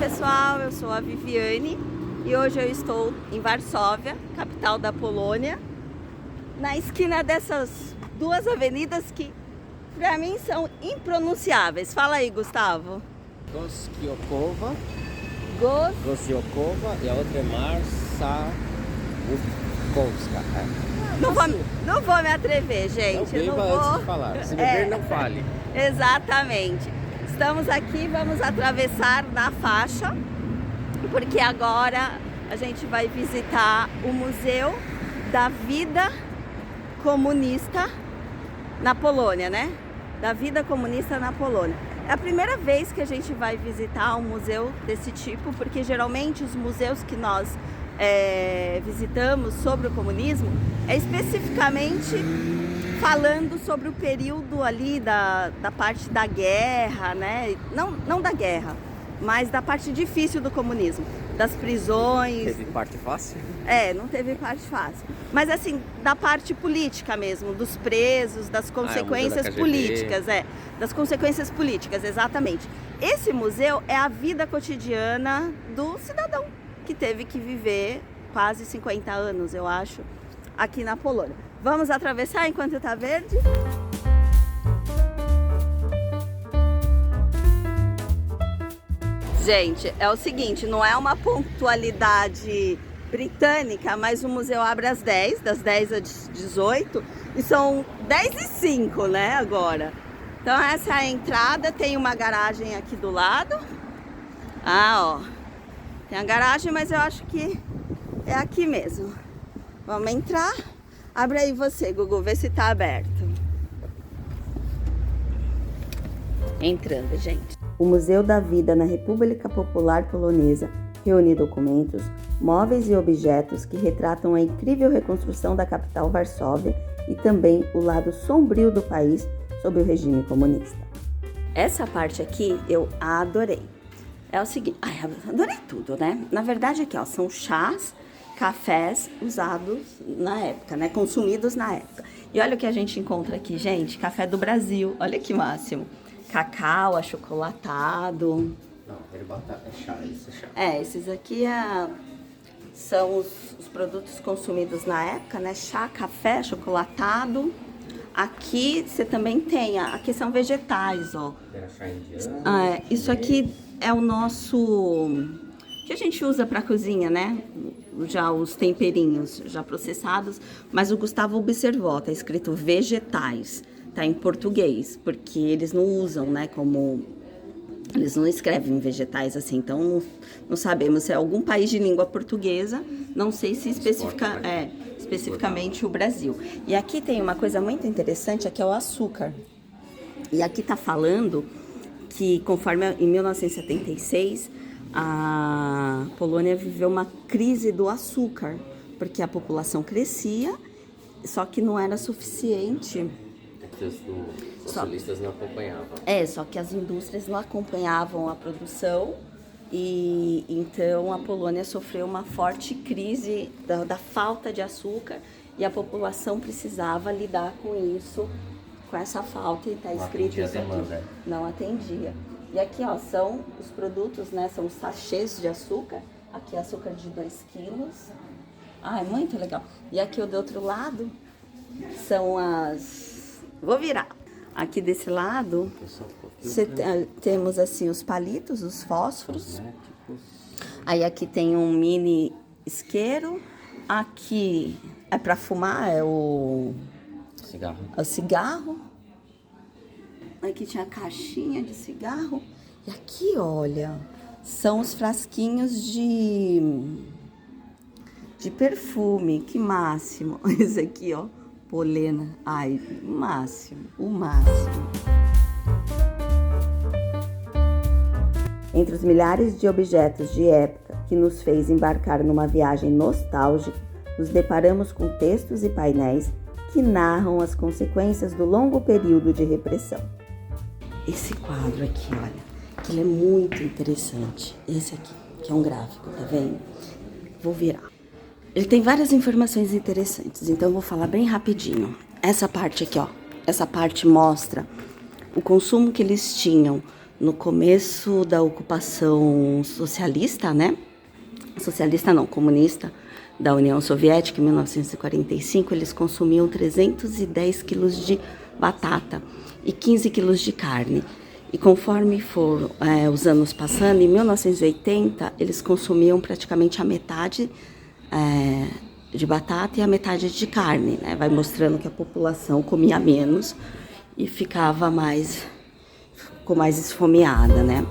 pessoal, eu sou a Viviane e hoje eu estou em Varsóvia, capital da Polônia, na esquina dessas duas avenidas que para mim são impronunciáveis. Fala aí, Gustavo. Gościokowa e a outra é Marszałkowska. Não vou me atrever, gente. Não beba antes de falar. Se beber, não fale. Exatamente. Estamos aqui, vamos atravessar na faixa, porque agora a gente vai visitar o Museu da Vida Comunista na Polônia, né? Da Vida Comunista na Polônia. É a primeira vez que a gente vai visitar um museu desse tipo, porque geralmente os museus que nós visitamos sobre o comunismo é especificamente falando sobre o período ali da parte da guerra, né? Não da guerra, mas da parte difícil do comunismo, das prisões. Teve parte fácil? Não teve parte fácil. Mas assim, da parte política mesmo, dos presos, das consequências políticas, das consequências políticas, exatamente. Esse museu é a vida cotidiana do cidadão que teve que viver quase 50 anos, eu acho, aqui na Polônia. Vamos atravessar enquanto está verde? Gente, é o seguinte, não é uma pontualidade britânica, mas o museu abre às 10, das 10 às 18, e são 10h05, né, agora. Então essa é a entrada, tem uma garagem aqui do lado. Ó, tem a garagem, mas eu acho que é aqui mesmo. Vamos entrar. Abre aí você, Gugu, vê se tá aberto. Entrando, gente. O Museu da Vida na República Popular Polonesa reúne documentos, móveis e objetos que retratam a incrível reconstrução da capital Varsóvia e também o lado sombrio do país sob o regime comunista. Essa parte aqui eu adorei. É o seguinte, adorei tudo, né? Na verdade aqui, ó, são chás, cafés usados na época, né? Consumidos na época. E olha o que a gente encontra aqui, gente. Café do Brasil. Olha que máximo. Cacau achocolatado. Não, herbata é chá, isso é chá. Esses aqui são os produtos consumidos na época, né? Chá, café, achocolatado. Aqui você também tem, aqui são vegetais, ó. Era chá indiano. Isso aqui é o nosso, que a gente usa para cozinha, né? Já os temperinhos já processados, mas o Gustavo observou, tá escrito vegetais, tá em português, porque eles não usam, né, como eles não escrevem vegetais assim, então não sabemos se é algum país de língua portuguesa, não sei se especificamente o Brasil. E aqui tem uma coisa muito interessante, aqui é o açúcar. E aqui tá falando que conforme em 1976, a Polônia viveu uma crise do açúcar, porque a população crescia, só que não era suficiente. Os socialistas não acompanhavam. Só que as indústrias não acompanhavam a produção e então a Polônia sofreu uma forte crise da falta de açúcar e a população precisava lidar com isso, com essa falta, e tá escrito isso aqui. Não atendia. E aqui, ó, são os produtos, né? São os sachês de açúcar. Aqui açúcar de 2 quilos. É muito legal. E aqui, do outro lado, são as... Vou virar. Aqui desse lado, temos, assim, os palitos, os fósforos. Aí aqui tem um mini isqueiro. Aqui é para fumar, é o cigarro. Aqui tinha a caixinha de cigarro. E aqui, olha, são os frasquinhos de perfume. Que máximo. Esse aqui, ó, polena. O máximo. Entre os milhares de objetos de época que nos fez embarcar numa viagem nostálgica, nos deparamos com textos e painéis que narram as consequências do longo período de repressão. Esse quadro aqui, olha, que ele é muito interessante. Esse aqui, que é um gráfico, tá vendo? Vou virar. Ele tem várias informações interessantes, então eu vou falar bem rapidinho. Essa parte aqui, ó, essa parte mostra o consumo que eles tinham no começo da ocupação socialista, né? Socialista não, comunista, da União Soviética, em 1945, eles consumiam 310 quilos de batata e 15 quilos de carne. E conforme foram os anos passando, em 1980, eles consumiam praticamente a metade de batata e a metade de carne, né? Vai mostrando que a população comia menos e ficou mais esfomeada, né?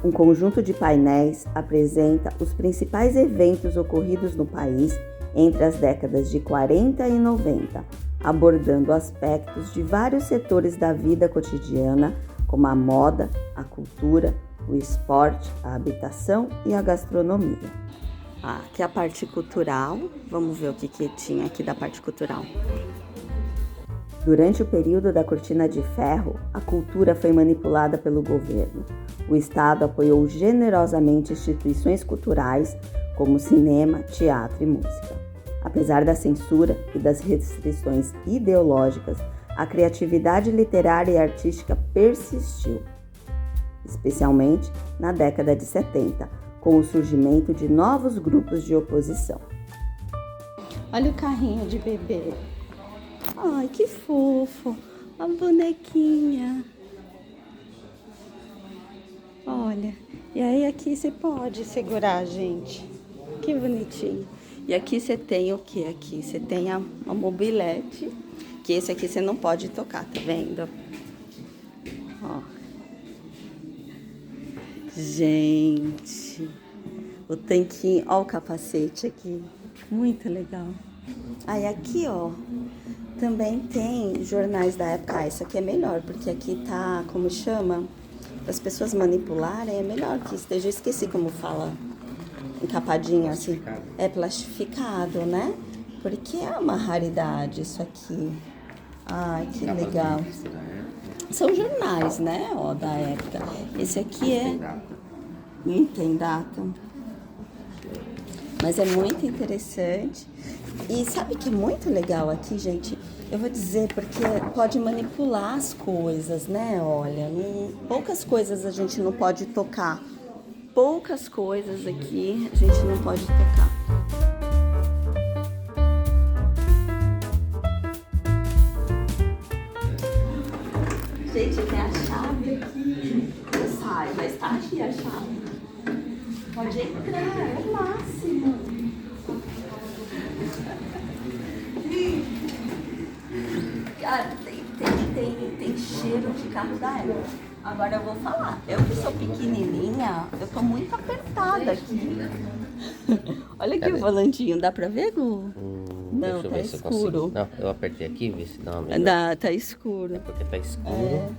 Um conjunto de painéis apresenta os principais eventos ocorridos no país entre as décadas de 40 e 90, abordando aspectos de vários setores da vida cotidiana, como a moda, a cultura, o esporte, a habitação e a gastronomia. Aqui é a parte cultural. Vamos ver o que tinha aqui da parte cultural. Durante o período da Cortina de Ferro, a cultura foi manipulada pelo governo. O Estado apoiou generosamente instituições culturais como cinema, teatro e música. Apesar da censura e das restrições ideológicas, a criatividade literária e artística persistiu, especialmente na década de 70, com o surgimento de novos grupos de oposição. Olha o carrinho de bebê. Ai, que fofo! A bonequinha. Olha, e aí aqui você pode segurar, gente. Que bonitinho. E aqui você tem o que? Aqui você tem a mobilete, que esse aqui você não pode tocar, tá vendo? Ó. Gente, o tanquinho, ó o capacete aqui, muito legal. Aí aqui, ó, também tem jornais da época. Esse aqui é melhor, porque aqui tá, como chama? Para as pessoas manipularem, é melhor que esteja, eu esqueci como fala. Encapadinho assim, é plastificado, né? Porque é uma raridade isso aqui. Ai, que legal. São jornais, né? Ó, da época. Esse aqui não tem data. Mas é muito interessante. E sabe que é muito legal aqui, gente? Eu vou dizer, porque pode manipular as coisas, né? Olha, poucas coisas a gente não pode tocar. Poucas coisas aqui a gente não pode tocar. Gente, tem a chave aqui. Sai, vai estar aqui a chave. Pode entrar, é o máximo. Cara, tem cheiro de carro da época. Agora eu vou falar, eu que sou pequenininha, eu tô muito apertada aqui. Olha aqui o volantinho, dá pra ver, Gu? Não, tá escuro. Não, eu apertei aqui, vê se dá uma melhor. Tá escuro. É porque tá escuro.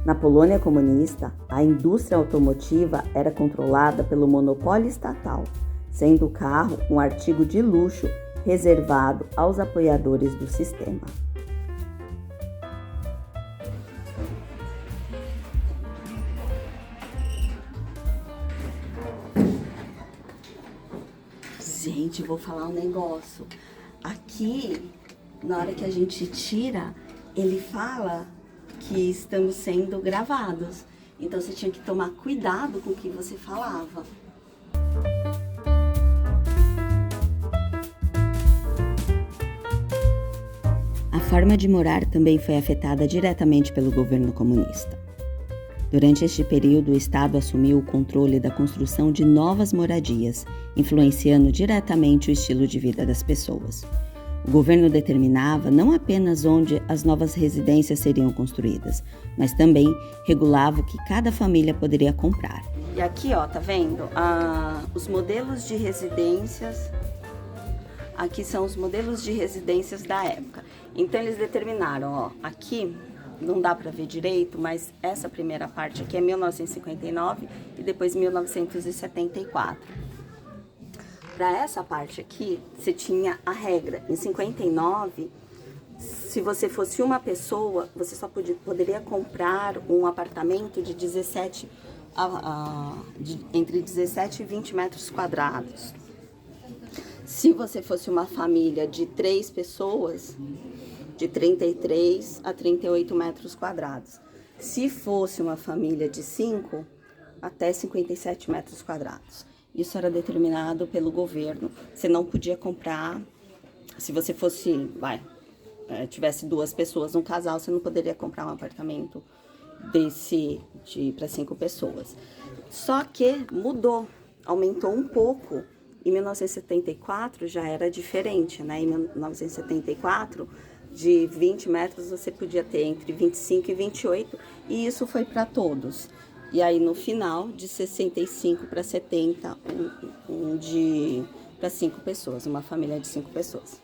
Na Polônia comunista, a indústria automotiva era controlada pelo monopólio estatal, sendo o carro um artigo de luxo reservado aos apoiadores do sistema. Gente, vou falar um negócio. Aqui, na hora que a gente tira, ele fala que estamos sendo gravados. Então você tinha que tomar cuidado com o que você falava. A forma de morar também foi afetada diretamente pelo governo comunista. Durante este período, o Estado assumiu o controle da construção de novas moradias, influenciando diretamente o estilo de vida das pessoas. O governo determinava não apenas onde as novas residências seriam construídas, mas também regulava o que cada família poderia comprar. E aqui, ó, tá vendo? Os modelos de residências. Aqui são os modelos de residências da época. Então eles determinaram, ó, aqui não dá para ver direito, mas essa primeira parte aqui é 1959 e depois 1974. Para essa parte aqui, você tinha a regra. Em 59, se você fosse uma pessoa, você só poderia comprar um apartamento de 17, entre 17 e 20 metros quadrados. Se você fosse uma família de 3 pessoas, de 33 a 38 metros quadrados. Se fosse uma família de 5, até 57 metros quadrados. Isso era determinado pelo governo. Você não podia comprar, se você fosse, tivesse 2 pessoas, um casal, você não poderia comprar um apartamento desse para 5 pessoas. Só que mudou, aumentou um pouco. Em 1974 já era diferente, né? Em 1974, de 20 metros você podia ter entre 25 e 28, e isso foi para todos. E aí no final, de 65 para 70, para 5 pessoas, uma família de 5 pessoas.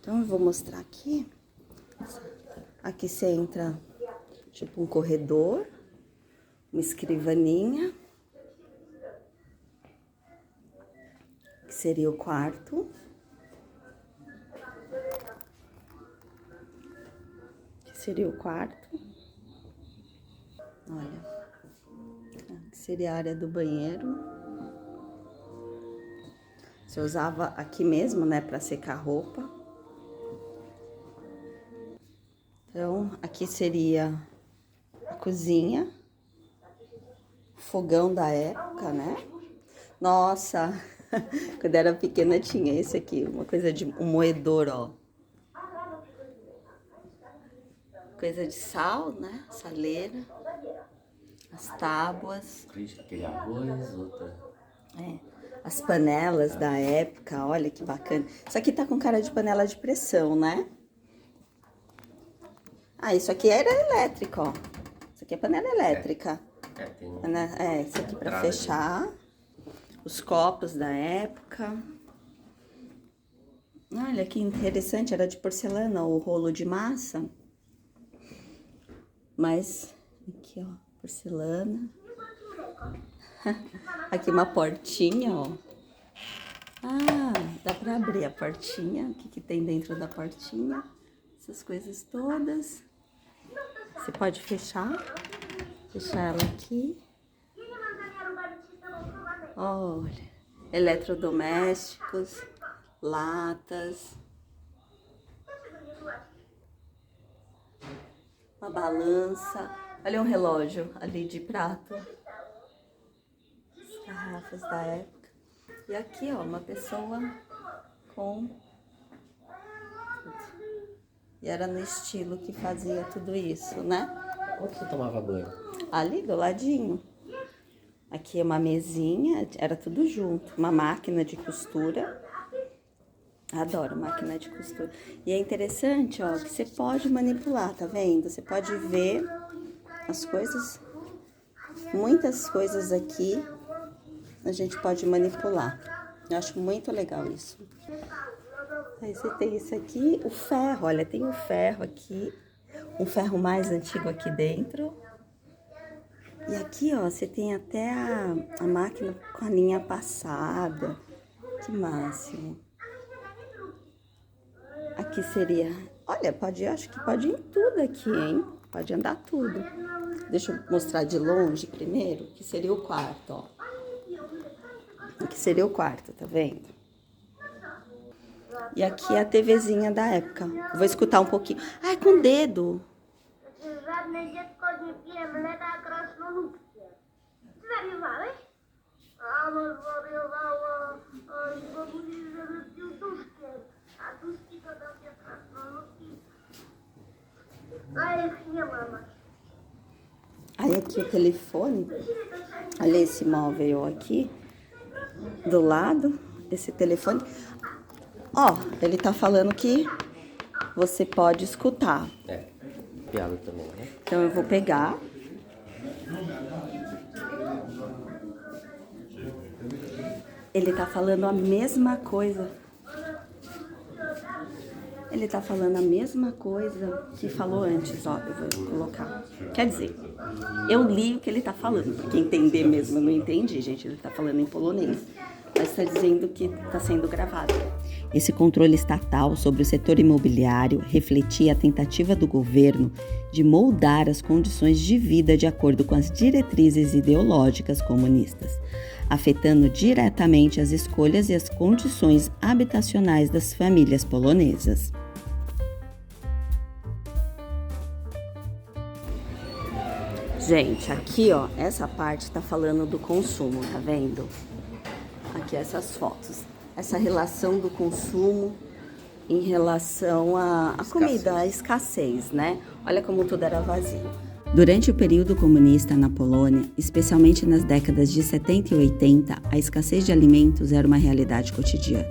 Então eu vou mostrar aqui. Aqui você entra tipo um corredor, uma escrivaninha, que seria o quarto. Que seria o quarto. Olha, que seria a área do banheiro. Você usava aqui mesmo, né, para secar roupa. Então, aqui seria a cozinha, fogão da época, né? Nossa, quando era pequena tinha esse aqui, uma coisa de um moedor, ó. Coisa de sal, né? Saleira. As tábuas. Aquele arroz, outra. As panelas da época, olha que bacana. Isso aqui tá com cara de panela de pressão, né? Ah, isso aqui era elétrico, ó. Isso aqui é panela elétrica. Isso aqui pra fechar. Os copos da época. Olha que interessante, era de porcelana o rolo de massa. Mas, aqui ó, porcelana. Aqui uma portinha, ó. Ah, dá pra abrir a portinha. O que tem dentro da portinha? Essas coisas todas. Você pode fechar ela aqui. Olha, eletrodomésticos, latas, uma balança. Olha um relógio ali de prata. As garrafas da época. E aqui, ó, uma pessoa com... E era no estilo que fazia tudo isso, né? Onde você tomava banho? Ali, do ladinho. Aqui é uma mesinha, era tudo junto. Uma máquina de costura. Adoro máquina de costura. E é interessante, ó, que você pode manipular, tá vendo? Você pode ver as coisas, muitas coisas aqui a gente pode manipular. Eu acho muito legal isso. Aí você tem isso aqui, o ferro, olha, tem o ferro aqui, um ferro mais antigo aqui dentro. E aqui, ó, você tem até a máquina com a linha passada. Que máximo. Aqui seria, olha, acho que pode ir em tudo aqui, hein? Pode andar tudo. Deixa eu mostrar de longe primeiro, que seria o quarto, ó. Aqui seria o quarto, tá vendo? E aqui é a TVzinha da época. Vou escutar um pouquinho. Ai, com o dedo. Aí aqui o telefone. Olha esse móvel aqui. Do lado, esse telefone. Ó, ele tá falando que você pode escutar. Piada também, né? Então eu vou pegar. Ele tá falando a mesma coisa. Ele tá falando a mesma coisa que falou antes, ó. Eu vou colocar. Quer dizer, eu li o que ele tá falando, porque entender mesmo eu não entendi, gente. Ele tá falando em polonês, mas tá dizendo que tá sendo gravado. Esse controle estatal sobre o setor imobiliário refletia a tentativa do governo de moldar as condições de vida de acordo com as diretrizes ideológicas comunistas, afetando diretamente as escolhas e as condições habitacionais das famílias polonesas. Gente, aqui ó, essa parte tá falando do consumo, tá vendo? Aqui essas fotos. Essa relação do consumo em relação à comida, à escassez, né? Olha como tudo era vazio. Durante o período comunista na Polônia, especialmente nas décadas de 70 e 80, a escassez de alimentos era uma realidade cotidiana.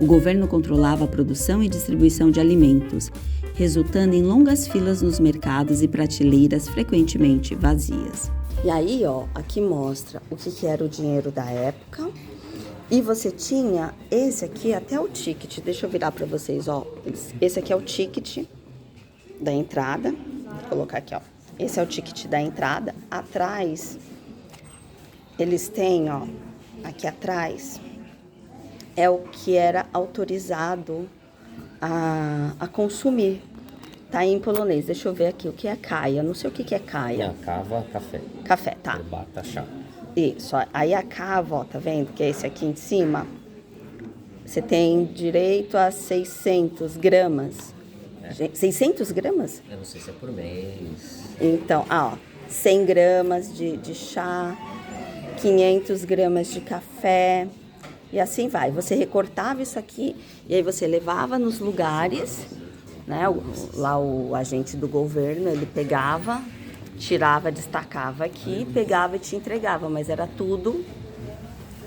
O governo controlava a produção e distribuição de alimentos, resultando em longas filas nos mercados e prateleiras frequentemente vazias. E aí, ó, aqui mostra o que era o dinheiro da época. E você tinha esse aqui, até o ticket. Deixa eu virar para vocês, ó. Esse aqui é o ticket da entrada. Vou colocar aqui, ó. Esse é o ticket da entrada. Atrás, eles têm, ó, aqui atrás, é o que era autorizado a consumir. Tá em polonês. Deixa eu ver aqui o que é kaja. Não sei o que é kaja. Não, cava, café. Café, tá. Herbata, chá. Isso. Aí a cava, ó, tá vendo? Que é esse aqui em cima. Você tem direito a 600 gramas. 600 gramas? Eu não sei se é por mês. Então, ó, 100 gramas de chá, 500 gramas de café, e assim vai. Você recortava isso aqui, e aí você levava nos lugares, né? Lá o agente do governo, ele pegava, tirava, destacava aqui, pegava e te entregava, mas era tudo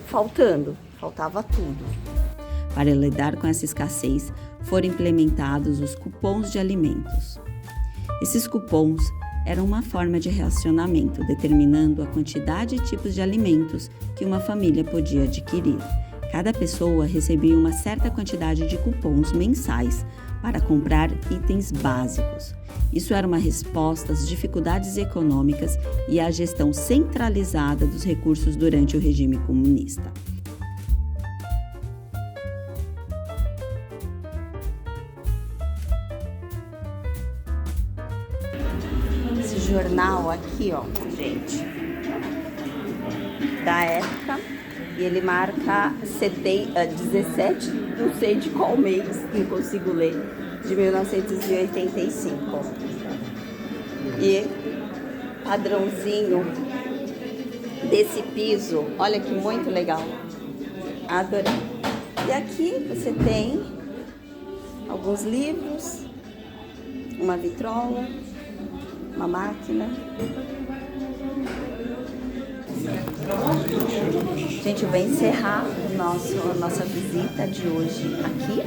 faltava tudo. Para lidar com essa escassez, foram implementados os cupons de alimentos. Esses cupons eram uma forma de racionamento, determinando a quantidade e tipos de alimentos que uma família podia adquirir. Cada pessoa recebia uma certa quantidade de cupons mensais para comprar itens básicos. Isso era uma resposta às dificuldades econômicas e à gestão centralizada dos recursos durante o regime comunista. Esse jornal aqui, ó, gente, da época, e ele marca 17, não sei de qual mês, não consigo ler, de 1985. E padrãozinho desse piso, olha que muito legal, adorei. E aqui você tem alguns livros, uma vitrola, uma máquina. Gente, eu vou encerrar nossa visita de hoje aqui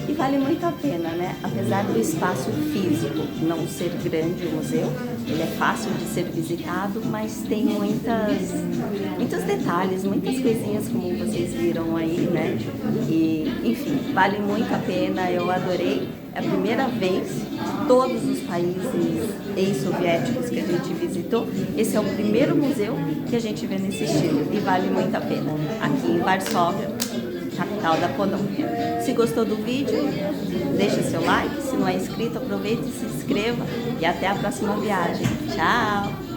e vale muito a pena, né? Apesar do espaço físico não ser grande o museu, ele é fácil de ser visitado, mas tem muitos detalhes, muitas coisinhas como vocês viram aí, né? E, enfim, vale muito a pena, eu adorei. É a primeira vez de todos os países ex-soviéticos que a gente visitou. Esse é o primeiro museu que a gente vê nesse estilo e vale muito a pena. Aqui em Varsóvia, capital da Polônia. Se gostou do vídeo, deixa seu like. Se não é inscrito, aproveita e se inscreva. E até a próxima viagem. Tchau!